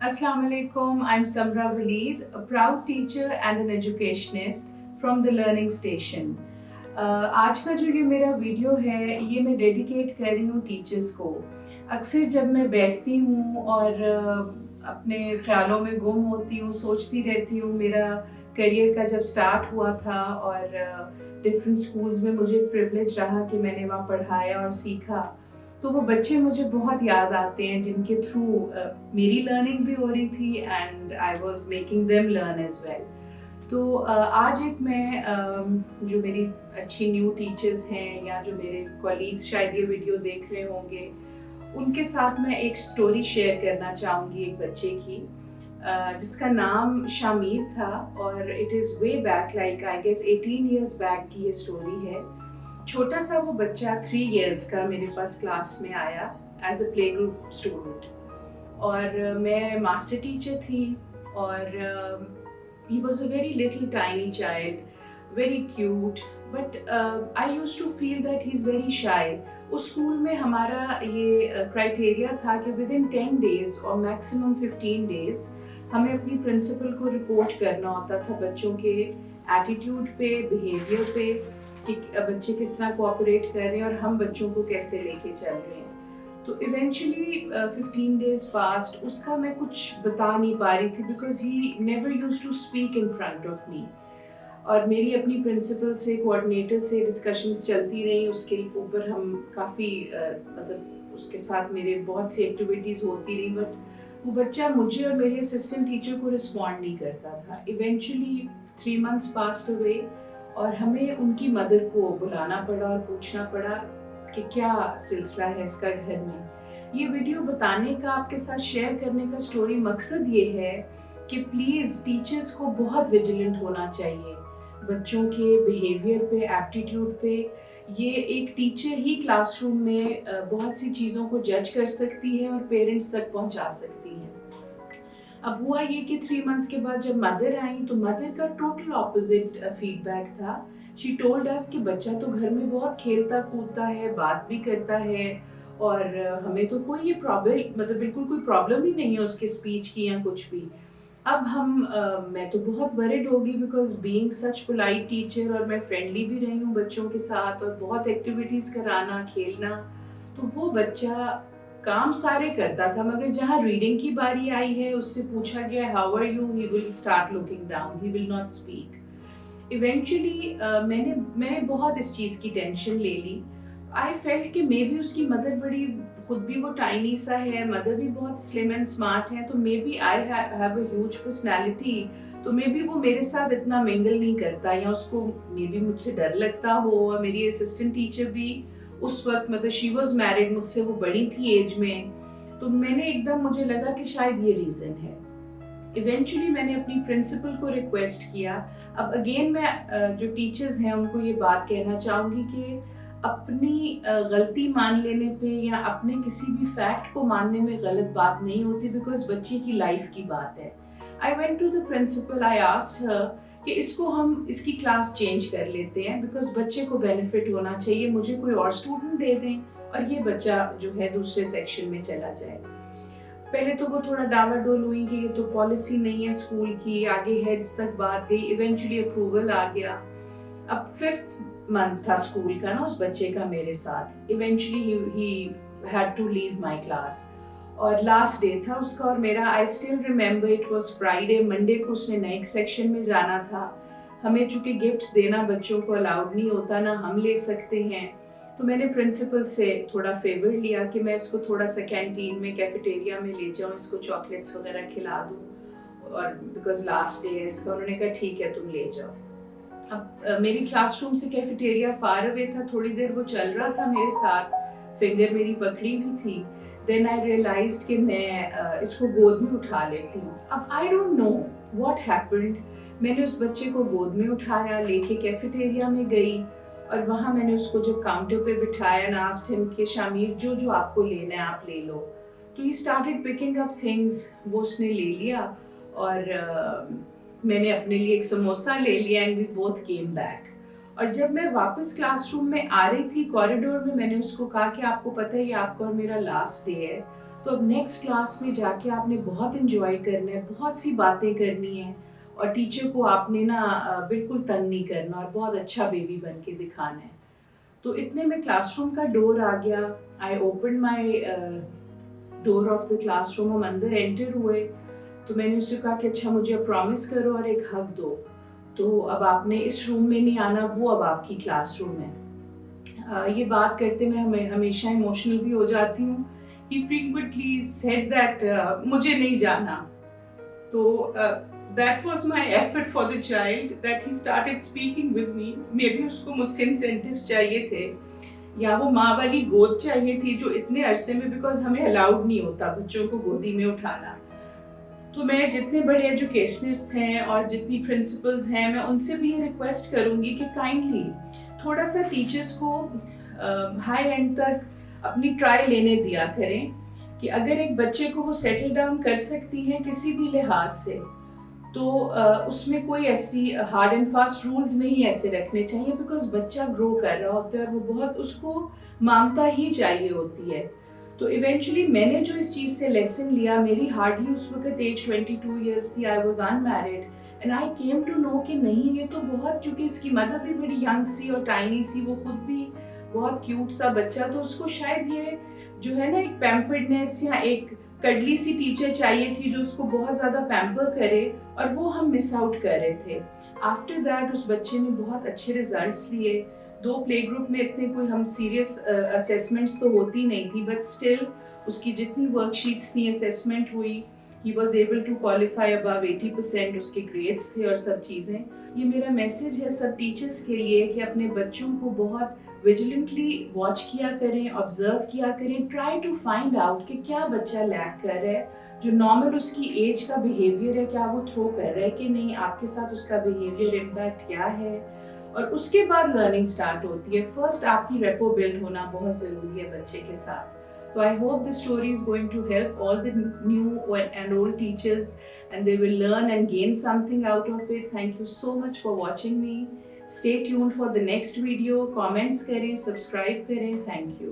Assalamu alaikum. I'm Samra Waleed, a proud teacher and an educationist from the Learning Station. आज का जो ये मेरा वीडियो है ये मैं डेडिकेट कर रही हूँ टीचर्स को। अक्सर जब मैं बैठती हूँ और अपने ख्यालों में गुम होती हूँ, सोचती रहती हूँ मेरा करियर का जब स्टार्ट हुआ था और डिफरेंट स्कूल्स में मुझे प्रिविलेज रहा कि मैंने वहाँ पढ़ाया और सीखा, तो वो बच्चे मुझे बहुत याद आते हैं जिनके थ्रू मेरी लर्निंग भी हो रही थी and I was making them learn as well. तो आज एक मैं जो मेरी अच्छी न्यू टीचर्स हैं या जो मेरे कॉलीग्स शायद ये वीडियो देख रहे होंगे, उनके साथ मैं एक स्टोरी शेयर करना चाहूँगी एक बच्चे की जिसका नाम शामिर था और it is way back like I guess 18 years back की ये स्टोरी है। छोटा सा वो बच्चा 3 years का मेरे पास क्लास में आया as a play group student और मैं मास्टर टीचर थी और he was a very little tiny child, very cute, but I used to feel that he's very shy. उस स्कूल में हमारा ये क्राइटेरिया था कि within 10 days और maximum 15 days हमें अपनी प्रिंसिपल को रिपोर्ट करना होता था बच्चों के एटीट्यूड पे, बिहेवियर पे, कि बच्चे किस तरह कोऑपरेट कर रहे हैं और हम बच्चों को कैसे लेके चल रहे हैं। तो इवेंचुअली 15 days पास्ट, उसका मैं कुछ बता नहीं पा रही थी because he never used to speak in front of me. और मेरी अपनी प्रिंसिपल से, कोऑर्डिनेटर से डिस्कशंस चलती रही, उसके ऊपर हम काफ़ी मतलब उसके साथ मेरे बहुत सी एक्टिविटीज़ होती रही, बट वो बच्चा मुझे और मेरे असिस्टेंट टीचर को रिस्पॉन्ड नहीं करता था। इवेंचुअली 3 months पास्ट अवे और हमें उनकी मदर को बुलाना पड़ा और पूछना पड़ा कि क्या सिलसिला है इसका घर में। ये वीडियो बताने का, आपके साथ शेयर करने का स्टोरी मकसद ये है कि प्लीज़ टीचर्स को बहुत विजिलेंट होना चाहिए बच्चों के बिहेवियर पे, एप्टीट्यूड पे। ये एक टीचर ही क्लासरूम में बहुत सी चीज़ों को जज कर सकती है और पेरेंट्स तक पहुंचा सकती है। अब हुआ ये कि 3 months के बाद जब मदर आई तो मदर का टोटल ऑपोजिट फीडबैक था। शी टोल्ड अस कि बच्चा तो घर में बहुत खेलता कूदता है, बात भी करता है और हमें तो कोई ये प्रॉब्लम, मतलब बिल्कुल कोई प्रॉब्लम ही नहीं है उसके स्पीच की या कुछ भी। अब मैं तो बहुत वरिड होगी because being such polite teacher और मैं फ्रेंडली भी रही हूँ बच्चों के साथ और बहुत एक्टिविटीज़ कराना, खेलना। तो वो बच्चा काम सारे करता था मगर जहाँ रीडिंग की बारी आई है उससे पूछा गया how are you, he will start looking down, he will not speak. Eventually मैंने बहुत इस चीज़ की टेंशन ले ली। आई फेल्ट कि मे बी उसकी मदर बड़ी, खुद भी वो टाइनी सा है, मदर भी बहुत स्लिम एंड स्मार्ट है, तो maybe I have a huge personality, तो मे बी वो मेरे साथ इतना मिंगल नहीं करता या उसको मे बी मुझसे डर लगता हो। और मेरी असिस्टेंट टीचर भी उस वक्त, मतलब शी वॉज मैरिड, मुझसे वो बड़ी थी एज में, तो मैंने एकदम, मुझे लगा कि शायद ये रीज़न है। इवेंचुअली मैंने अपनी प्रिंसिपल को रिक्वेस्ट किया। अब अगेन मैं जो टीचर्स हैं उनको ये बात कहना चाहूँगी कि अपनी गलती मान लेने पे या अपने किसी भी फैक्ट को मानने में गलत बात नहीं होती बिकॉज बच्चे की लाइफ की बात है। I went to the principal, I asked her कि इसको हम इसकी क्लास चेंज कर लेते हैं बिकॉज बच्चे को बेनिफिट होना चाहिए, मुझे कोई और स्टूडेंट दे दें और ये बच्चा जो है दूसरे सेक्शन में चला जाए। पहले तो वो थोड़ा डावाडोल हुई कि ये तो पॉलिसी नहीं है स्कूल की, आगे हेड्स तक बात गई, इवेंचुअली अप्रूवल आ गया। अब 5th month था स्कूल का ना उस बच्चे का मेरे साथ। Eventually he had to leave my class और लास्ट डे था उसका और मेरा। I still remember it was Friday, Monday को उसने नए सेक्शन में जाना था। हमें चूंकि गिफ्ट्स देना बच्चों को अलाउड नहीं होता, ना हम ले सकते हैं, तो मैंने प्रिंसिपल से थोड़ा फेवर लिया कि मैं इसको थोड़ा सा कैंटीन में, कैफेटेरिया में ले जाऊँ, इसको चॉकलेट्स वगैरह खिला दूँ और बिकॉज लास्ट डे है इसका। उन्होंने कहा ठीक है तुम ले जाओ। अब मेरी क्लासरूम से कैफेटेरिया फार अवे था, थोड़ी देर वो चल रहा था मेरे साथ, फिंगर मेरी पकड़ी हुई थी। देन आई रियलाइज्ड कि मैं इसको गोद में उठा लेती हूँ। अब I don't know what happened, मैंने उस बच्चे को गोद में उठाया, लेके कैफेटेरिया में गई और वहाँ मैंने उसको जब काउंटर पे बिठाया ना, आस्क्ड हिम कि शामिर जो जो आपको लेना है आप ले लो। तो he started picking up things, वो उसने ले लिया और मैंने अपने लिए एक समोसा ले लिया and we both came back. और जब मैं वापस क्लासरूम में आ रही थी कॉरिडोर में, मैंने उसको कहा कि आपको पता है ये आपका और मेरा लास्ट डे है, تو اب نیکسٹ کلاس میں جا کے آپ نے بہت انجوائے کرنا ہے, بہت سی باتیں کرنی ہیں, اور ٹیچر کو آپ نے نا بالکل تنگ نہیں کرنا, اور بہت اچھا بیبی بن کے دکھانا ہے. تو اتنے میں کلاس روم کا ڈور آ گیا. I open my door of the class room. ہم اندر انٹر ہوئے تو میں نے اس سے کہا کہ اچھا مجھے پرومس کرو اور ایک ہگ دو, تو اب آپ نے اس روم میں نہیں آنا, وہ اب آپ کی کلاس روم ہے. یہ بات کرتے میں ہمیشہ ایموشنل بھی ہو جاتی ہوں. He frequently said that مجھے نہیں جانا. تو that was my effort for the child that he started speaking with me. Maybe اس کو مجھ سے incentives چاہیے تھے, یا وہ ماں والی گود چاہیے تھی جو اتنے عرصے میں, بیکاز ہمیں الاؤڈ نہیں ہوتا بچوں کو گودی میں اٹھانا. تو میں جتنے بڑے ایجوکیشنسٹ ہیں اور جتنی پرنسپلز ہیں, میں ان سے بھی یہ ریکویسٹ کروں گی کہ کائنڈلی تھوڑا سا ٹیچرس کو ہائی اینڈ تک اپنی ٹرائی لینے دیا کریں, کہ اگر ایک بچے کو وہ سیٹل ڈاؤن کر سکتی ہیں کسی بھی لحاظ سے, تو اس میں کوئی ایسی ہارڈ اینڈ فاسٹ رولز نہیں ایسے رکھنے چاہیے, بیکاز بچہ گرو کر رہا ہوتا ہے اور وہ بہت اس کو مامتا ہی چاہیے ہوتی ہے. تو ایونچولی میں نے جو اس چیز سے لیسن لیا, میری ہارڈلی اس وقت ایج 22 ایئرس تھی, I was unmarried, and I came to know کہ نہیں یہ تو بہت, چونکہ اس کی مدر بھی بڑی ینگ سی اور ٹائنی سی, وہ خود بھی بہت کیوٹ سا بچہ, تو اس کو شاید یہ جو ہے نا ایک پیمپرڈنیس یا ایک کڈلی سی ٹیچر چاہیے تھی جو اس کو بہت زیادہ پیمپر کرے, اور وہ ہم مس آؤٹ کر رہے تھے. آفٹر دیٹ اس بچے نے بہت اچھے ریزلٹس لیے. 2 پلے گروپ میں اتنے کوئی ہم سیریس اسیسمنٹس تو ہوتی نہیں تھی, بٹ اسٹل اس کی جتنی ورک شیٹس تھیں اسیسمنٹ ہوئی, he was able to qualify above 80% اس کے گریڈس تھے اور سب چیزیں. یہ میرا میسج ہے سب ٹیچرس کے لیے کہ اپنے بچوں کو بہت ویجیلنٹلی واچ کیا کریں, آبزرو کیا کریں, ٹرائی ٹو فائنڈ آؤٹ کہ کیا بچہ لیک کر رہا ہے, جو نارمل اس کی ایج کا بیہیویئر ہے کیا وہ تھرو کر رہا ہے کہ نہیں, آپ کے ساتھ اس کا بیہیویئر امپیکٹ کیا ہے, اور اس کے بعد لرننگ سٹارٹ ہوتی ہے. فرسٹ آپ کی ریپو بلڈ ہونا بہت ضروری ہے بچے کے ساتھ. So I hope this story is going to help all the new and old teachers, and they will learn and gain something out of it. Thank you so much for watching me. Stay tuned for the next video. Comments kare, subscribe kare. Thank you.